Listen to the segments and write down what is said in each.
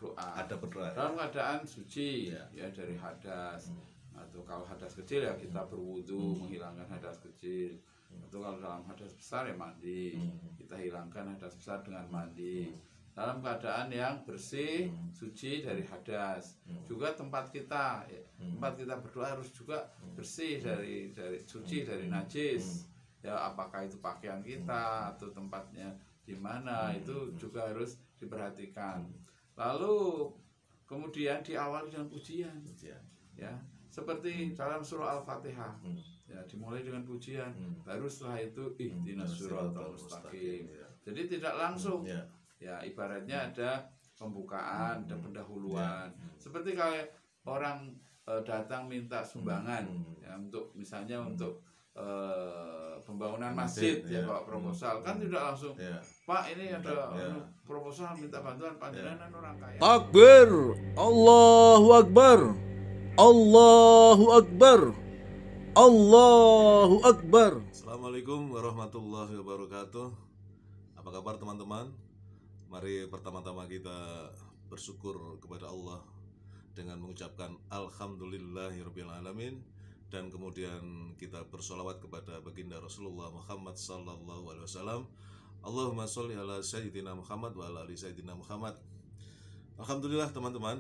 berdoa. Ada berdoa. Dalam keadaan suci ya dari hadas. Atau kalau hadas kecil ya kita berwudu menghilangkan hadas kecil. Atau kalau dalam hadas besar ya mandi. Kita hilangkan hadas besar dengan mandi. Dalam keadaan yang bersih, suci dari hadas. Juga tempat kita berdoa harus juga bersih dari suci dari najis. Ya apakah itu pakaian kita atau tempatnya di mana itu juga harus diperhatikan. Lalu kemudian diawali dengan pujian. Ya, seperti dalam surah Al-Fatihah. Ya, dimulai dengan pujian, baru setelah itu ihdinas siratal mustaqim. Jadi tidak langsung. Ya, ibaratnya ada pembukaan dan pendahuluan. Seperti kayak orang datang minta sumbangan ya, untuk misalnya untuk pembangunan masjid ya, Pak, proposal kan tidak langsung Pak ini ada proposal minta bantuan panjenengan orang kaya. Takbir, Allahu Akbar, Allahu Akbar, Allahu Akbar. Assalamualaikum warahmatullahi wabarakatuh. Apa kabar teman-teman? Mari pertama-tama kita bersyukur kepada Allah dengan mengucapkan Alhamdulillahirabbil alamin, dan kemudian kita bersolawat kepada baginda Rasulullah Muhammad sallallahu alaihi wasallam. Allahumma sholli ala sayyidina Muhammad wa ala ali sayyidina Muhammad. Alhamdulillah teman-teman,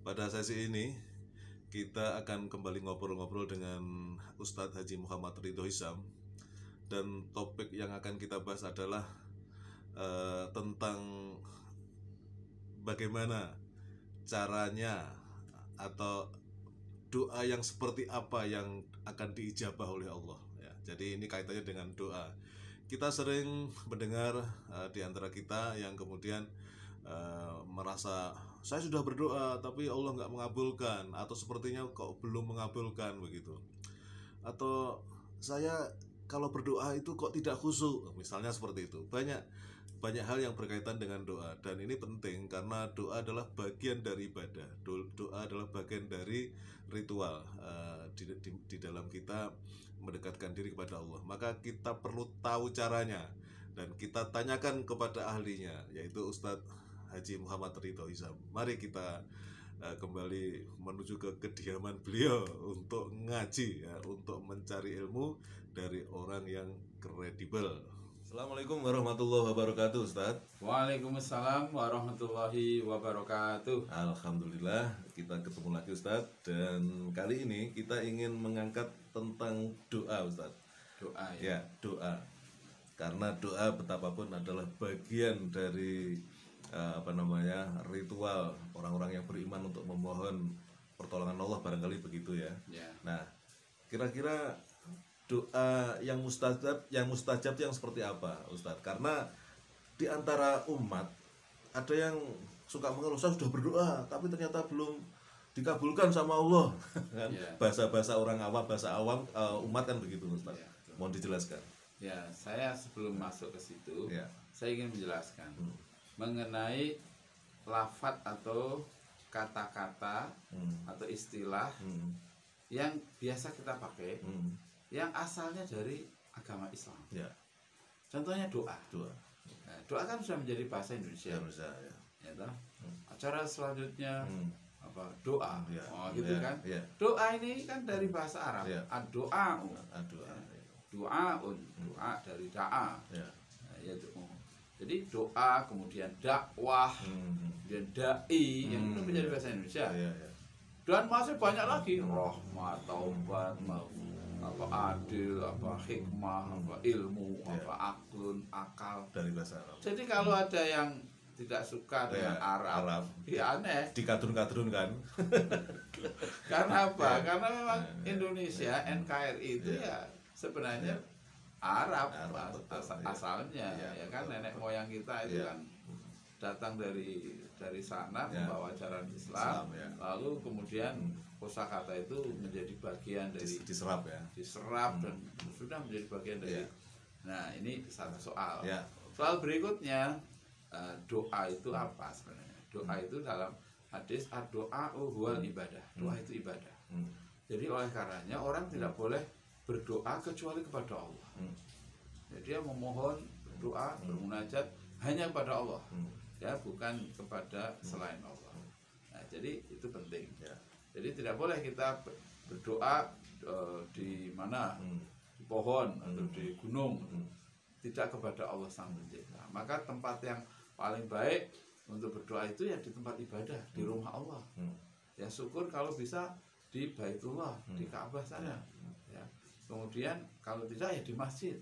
pada sesi ini kita akan kembali ngobrol-ngobrol dengan Ustadz Haji Muhammad Ridho Hisam, dan topik yang akan kita bahas adalah tentang bagaimana caranya atau doa yang seperti apa yang akan diijabah oleh Allah ya. Jadi ini kaitannya dengan doa. Kita sering mendengar di antara kita yang kemudian merasa saya sudah berdoa tapi Allah nggak mengabulkan, atau sepertinya kok belum mengabulkan begitu, atau saya kalau berdoa itu kok tidak khusyuk, misalnya seperti itu. Banyak hal yang berkaitan dengan doa, dan ini penting karena doa adalah bagian dari ibadah. Doa adalah bagian dari ritual di dalam kita mendekatkan diri kepada Allah. Maka kita perlu tahu caranya, dan kita tanyakan kepada ahlinya, yaitu Ustadz Haji Muhammad Ridho Hisam. Mari kita kembali menuju ke kediaman beliau untuk ngaji ya, untuk mencari ilmu dari orang yang kredibel. Assalamualaikum warahmatullahi wabarakatuh, Ustadz. Waalaikumsalam warahmatullahi wabarakatuh. Alhamdulillah kita ketemu lagi, Ustadz, dan kali ini kita ingin mengangkat tentang doa, Ustadz. Doa ya, doa. Karena doa betapapun adalah bagian dari ritual orang-orang yang beriman untuk memohon pertolongan Allah, barangkali begitu ya. Nah, kira-kira doa yang mustajab yang seperti apa, Ustadz? Karena di antara umat ada yang suka mengeluh, saya sudah berdoa tapi ternyata belum dikabulkan sama Allah. Kan bahasa orang awam, bahasa awam umat kan begitu, Ustadz. Mohon dijelaskan. Ya, saya sebelum masuk ke situ, saya ingin menjelaskan mengenai lafadz atau kata-kata atau istilah yang biasa kita pakai, yang asalnya dari agama Islam. Contohnya doa. Nah, doa kan sudah menjadi bahasa Indonesia. Acara selanjutnya apa? Doa. Gitu kan? Doa ini kan dari bahasa Arab. Ad-doa. Doa dari da'a. Jadi doa, kemudian dakwah, kemudian dai, yang itu menjadi bahasa Indonesia. Dan masih banyak lagi, rahmat, taubat, apa adil, apa hikmah, apa ilmu, apa aklun, akal, dari bahasa Arab. Jadi kalau ada yang tidak suka dengan Arab, ya aneh, dikadrun-kadrun kan. Karena apa? Karena memang Indonesia, NKRI itu ya sebenarnya Arab asalnya, ya kan, nenek moyang kita itu kan datang dari sana membawa ajaran Islam, lalu kemudian kosakata itu menjadi bagian dari diserap dan sudah menjadi bagian dari. Nah, ini satu soal. Soal berikutnya, doa itu apa sebenarnya? Doa itu dalam hadis doa huwal ibadah. Doa itu ibadah. Jadi oleh karenanya orang tidak boleh berdoa kecuali kepada Allah. Jadi dia memohon, berdoa, bermunajat hanya kepada Allah. ya, bukan kepada selain Allah. Nah, jadi itu penting. Ya. Jadi tidak boleh kita berdoa di mana, di pohon atau di gunung, tidak kepada Allah Sang Pencipta. Maka tempat yang paling baik untuk berdoa itu ya di tempat ibadah, di rumah Allah. Ya, syukur kalau bisa di Baitullah, di Ka'bah sana. Ya. Kemudian kalau tidak ya di masjid,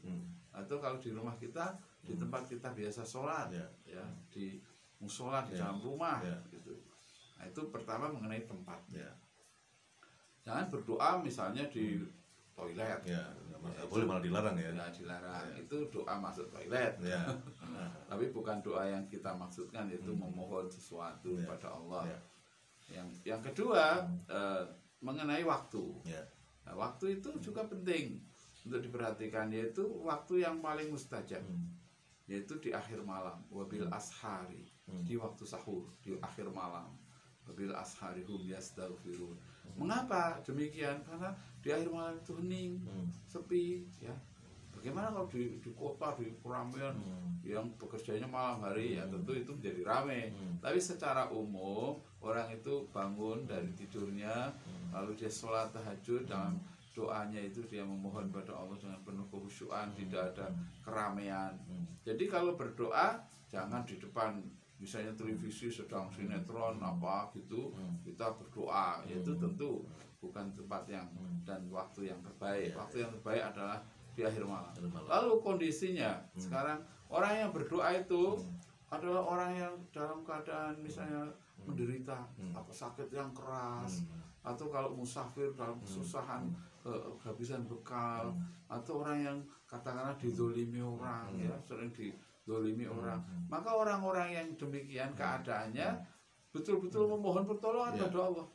atau kalau di rumah kita, di tempat kita biasa sholat, ya, di musola, di dalam rumah, gitu. Nah, itu pertama mengenai tempat. Jangan berdoa misalnya di toilet. Nggak boleh, malah dilarang ya. Nah, dilarang. Itu doa masuk toilet. Tapi bukan doa yang kita maksudkan, itu memohon sesuatu kepada Allah. Yang kedua, mengenai waktu. Nah, waktu itu juga penting untuk diperhatikan, yaitu waktu yang paling mustajab, yaitu di akhir malam, wabil ashari, di waktu sahur, di akhir malam, wabil ashari hum yastaghfirun. Mengapa demikian? Karena di akhir malam itu hening, sepi, ya. Bagaimana kalau di kota, di keramaian yang bekerjanya malam hari, ya tentu itu menjadi ramai. Tapi secara umum orang itu bangun dari tidurnya, lalu dia sholat tahajud, dalam doanya itu dia memohon pada Allah dengan penuh kekhusyuan, tidak ada keramaian. Jadi kalau berdoa jangan di depan misalnya televisi sedang sinetron apa gitu, kita berdoa, itu tentu bukan tempat yang dan waktu yang terbaik. Waktu yang terbaik adalah di akhir malam. Lalu kondisinya sekarang orang yang berdoa itu adalah orang yang dalam keadaan misalnya menderita apa sakit yang keras, atau kalau musafir dalam kesusahan, kehabisan bekal, atau orang yang katakanlah dizolimi orang, ya, sering dizolimi orang. Maka orang-orang yang demikian keadaannya betul-betul memohon pertolongan pada Allah.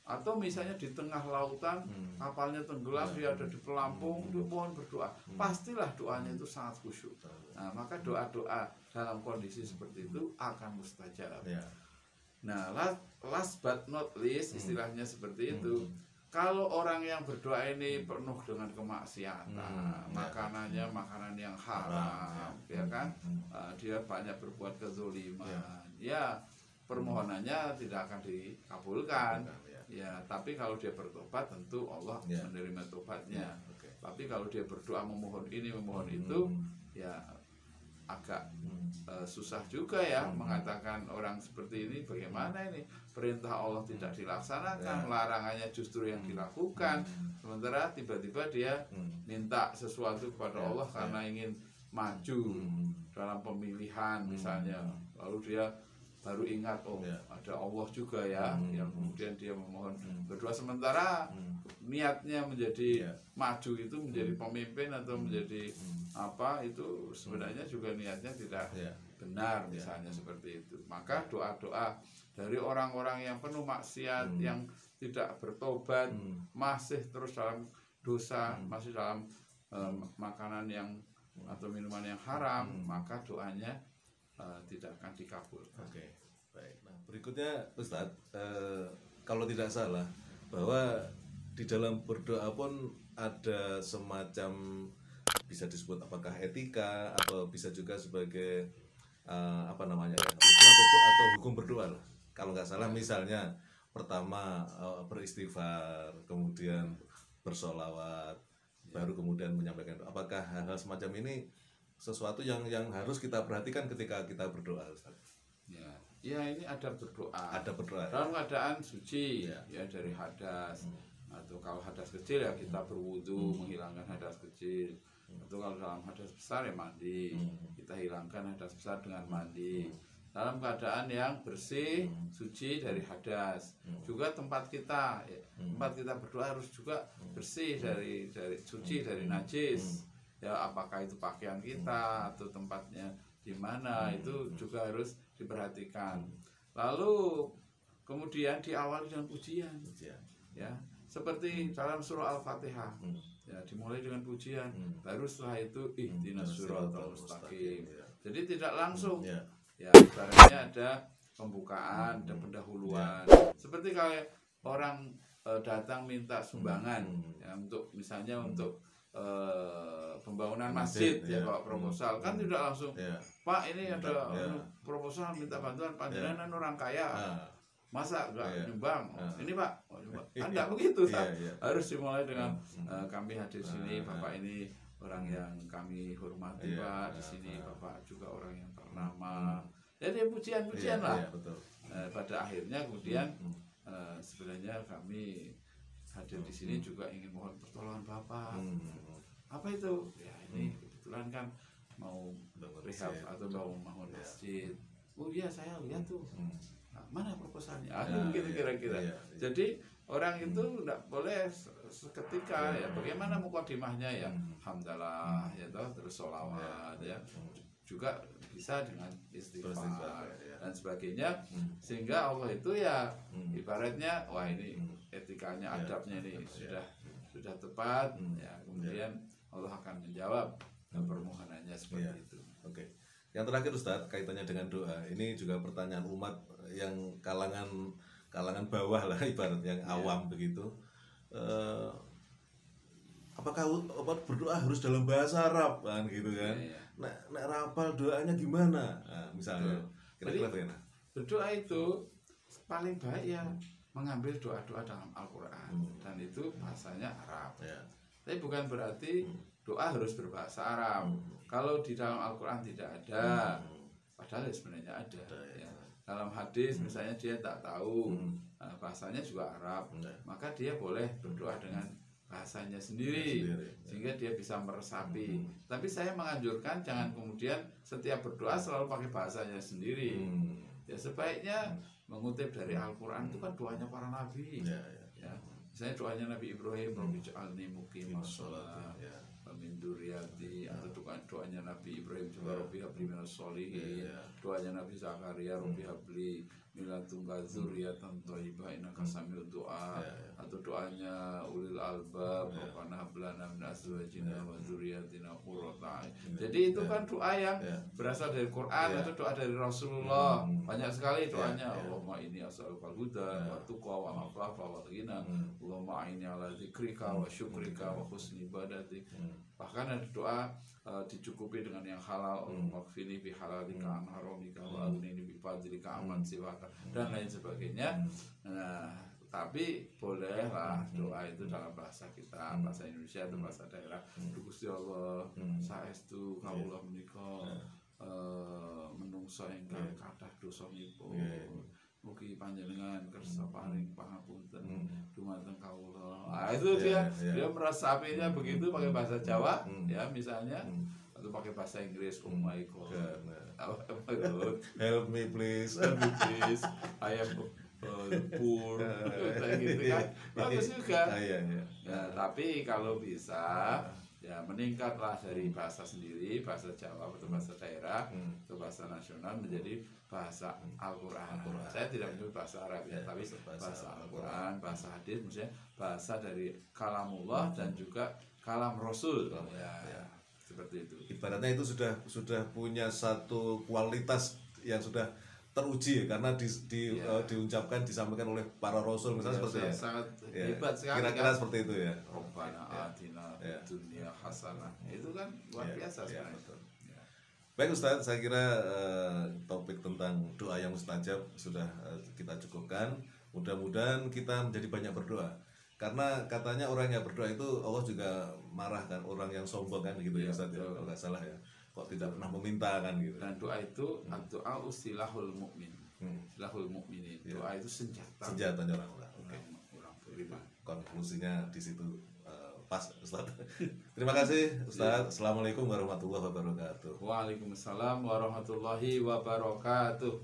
Atau misalnya di tengah lautan, kapalnya tenggelam, dia ada di pelampung, dia mohon berdoa, pastilah doanya itu sangat khusyuk. Nah, maka doa-doa dalam kondisi seperti itu akan mustajab. Nah, last but not least, istilahnya seperti itu. Kalau orang yang berdoa ini penuh dengan kemaksiatan, makanannya makanan yang haram, ya kan, dia banyak berbuat kezoliman, ya permohonannya tidak akan dikabulkan. Ya, tapi kalau dia bertobat tentu Allah menerima tobatnya. Tapi kalau dia berdoa memohon ini memohon itu, ya agak susah juga ya mengatakan orang seperti ini. Bagaimana ini perintah Allah tidak dilaksanakan, larangannya justru yang dilakukan, sementara tiba-tiba dia minta sesuatu kepada Allah karena ingin maju dalam pemilihan misalnya, lalu dia baru ingat, oh ada Allah juga ya, yang kemudian dia memohon berdoa, sementara niatnya menjadi maju itu menjadi pemimpin atau menjadi apa, itu sebenarnya juga niatnya tidak benar misalnya seperti itu. Maka doa-doa dari orang-orang yang penuh maksiat, yang tidak bertobat, masih terus dalam dosa, masih dalam makanan yang atau minuman yang haram, maka doanya tidak akan dikabulkan. Baik. Nah, berikutnya Ustadz, kalau tidak salah bahwa di dalam berdoa pun ada semacam, bisa disebut apakah etika atau bisa juga sebagai apa namanya ya, atau hukum berdoa lah. Kalau nggak salah misalnya pertama beristighfar, kemudian bersolawat, baru kemudian menyampaikan doa. Apakah hal-hal semacam ini sesuatu yang harus kita perhatikan ketika kita berdoa, Ustaz? Ya, ini ada berdoa. Ada berdoa dalam keadaan suci, ya dari hadas, atau kalau hadas kecil ya kita berwudu menghilangkan hadas kecil, atau kalau dalam hadas besar ya mandi, kita hilangkan hadas besar dengan mandi. Dalam keadaan yang bersih, suci dari hadas. Juga tempat kita, ya, tempat kita berdoa harus juga bersih dari suci dari najis. Ya, apakah itu pakaian kita atau tempatnya di mana, itu juga harus diperhatikan. Lalu kemudian diawali dengan pujian, ya seperti dalam surah Al-Fatihah, ya dimulai dengan pujian, baru setelah itu ihdinas siratal mustaqim. Jadi tidak langsung, ya ibaratnya ada pembukaan, ada pendahuluan. Seperti kalau orang datang minta sumbangan, ya, untuk misalnya untuk pembangunan masjid, ya kalau proposal kan tidak langsung Pak ini ada Ya. proposal minta bantuan panjenengan orang kaya, Nah, masa nggak Iya. nyumbang? Ah. Ini Pak, oh, nyumbang. Kan nggak begitu, iya, Pak. iya. Harus dimulai dengan Hmm. kami hadir sini, Ah. Bapak ini orang yang kami hormati, Iya, Pak. Di ah, sini ah. Bapak juga orang yang ternama. Jadi pujian-pujian Iya, lah. iya, betul. Pada akhirnya kemudian Hmm. sebenarnya kami hadir di sini juga ingin mohon pertolongan Bapak. Hmm. Apa itu? Ya ini kebetulan kan mau Bangun rehab masjid, atau betul. mau bangun Iya. masjid. Oh iya saya lihat tuh. Hmm. Nah, mana proposalnya? Ah, Ya, begitu iya, kira-kira. iya, iya. Jadi orang itu tidak boleh seketika ya. Bagaimana mukadimahnya ya? Hmm. Hamdalah ya toh, terus sholawat ya. Juga bisa dengan Beristighfar, istighfar ya. dan sebagainya. Hmm. Sehingga Allah itu ya Hmm. ibaratnya wah ini Hmm. etikanya, Ya, adabnya ini ya. sudah tepat Hmm. ya. Kemudian Allah akan menjawab permohonannya seperti Ya. itu. Oke. Yang terakhir Ustadz, kaitannya dengan doa. Ini juga pertanyaan umat yang kalangan bawah lah ibarat yang awam begitu. Apakah berdoa harus dalam bahasa Arab kan gitu kan? Iya, iya. Nek rapal doanya gimana? Nah, misalnya kira-kira Jadi, bagaimana? Berdoa itu paling baik ya mengambil doa-doa dalam Al-Quran dan itu bahasanya Arab. Ya. Tapi bukan berarti doa harus berbahasa Arab. Kalau di dalam Al-Quran tidak ada, padahal sebenarnya ada. Ya. Dalam hadis misalnya dia tak tahu bahasanya juga Arab, maka dia boleh berdoa dengan bahasanya sendiri sehingga dia bisa meresapi. Tapi saya menganjurkan jangan kemudian setiap berdoa selalu pakai bahasanya sendiri. Ya sebaiknya mengutip dari Al-Quran itu kan doanya para nabi. Ya, ya. Ya, misalnya doanya Nabi Ibrahim, Rabbi ja'alni muqimas shalah Ya. wa min dzurriyyati, atau doanya Nabi Ibrahim juga Rabbi habli minas sholihin, Ya. doanya Nabi Zakaria Rabbi habli min ladunka dzurriyyatan thayyibah innaka sami'ud du'a, Ya, ya. atau doanya ulil albab Ya. Rabbana hab lana min azwajina wa dzurriyyatina qurrata a'yun. Ya. Jadi itu Ya. kan doa yang Ya. berasal dari Quran Ya. atau doa dari Rasulullah. Banyak sekali doanya. Ya. Allahumma inni as'alukal huda Ya. wa tuqa wa afafa wa ghina. Hmm. Allahumma a'inni ala dzikrika wa syukrika wa husni ibadatik. Hmm. Bahkan ada doa dicukupi dengan yang halal. Allahumma kfini bi halalika an haramika wa aghnini bi fadlika amman siwaka dan lain sebagainya. Nah, tapi bolehlah doa itu dalam bahasa kita, bahasa Indonesia atau bahasa daerah. Gusti Allah, saestu kawula menika menungso ingkang kathah dosanipun. Mugi panjenengan kersa paring pangapunten dumateng kawula. Ah itu dia meresapinya begitu pakai bahasa Jawa ya misalnya atau pakai bahasa Inggris. Oh my god. Oh my god. Help me please. Please, I am poor. Kayak gitu kan. Bagus juga. Iya, iya. Ya, tapi kalau bisa ya meningkatlah dari bahasa sendiri, bahasa Jawa atau bahasa daerah atau bahasa nasional menjadi bahasa Al-Quran. Saya tidak menyebut bahasa Arab ya, tapi bahasa Al-Quran, bahasa hadis, maksudnya bahasa dari kalamullah dan juga kalam Rasul. Ya, seperti itu. Ibaratnya itu sudah punya satu kualitas yang sudah teruji karena diucapkan disampaikan oleh para rasul misalnya seperti itu. Sangat Ya. hebat sekali. Kira-kira kan? seperti itu ya. Rabbana atina Ya. fid dunya hasanah. Itu kan luar Ya, biasa ya, sebenarnya. betul. Ya. Baik Ustadz, saya kira topik tentang doa yang mustajab sudah kita cukupkan. Mudah-mudahan kita menjadi banyak berdoa. Karena katanya orang yang berdoa itu Allah juga marah kan, orang yang sombong kan gitu ya Iya, Ustadz ya, betul. kalau nggak salah ya. Kok tidak pernah meminta kan gitu. Dan doa itu doa ustilahul mukmin. Hmm. Silahul mukminin. Doa itu senjata. Senjatanya orang. Oke. Orang beriman. Konklusinya di situ pas Ustadz. Terima kasih Ustadz. Assalamualaikum warahmatullahi wabarakatuh. Waalaikumsalam warahmatullahi wabarakatuh.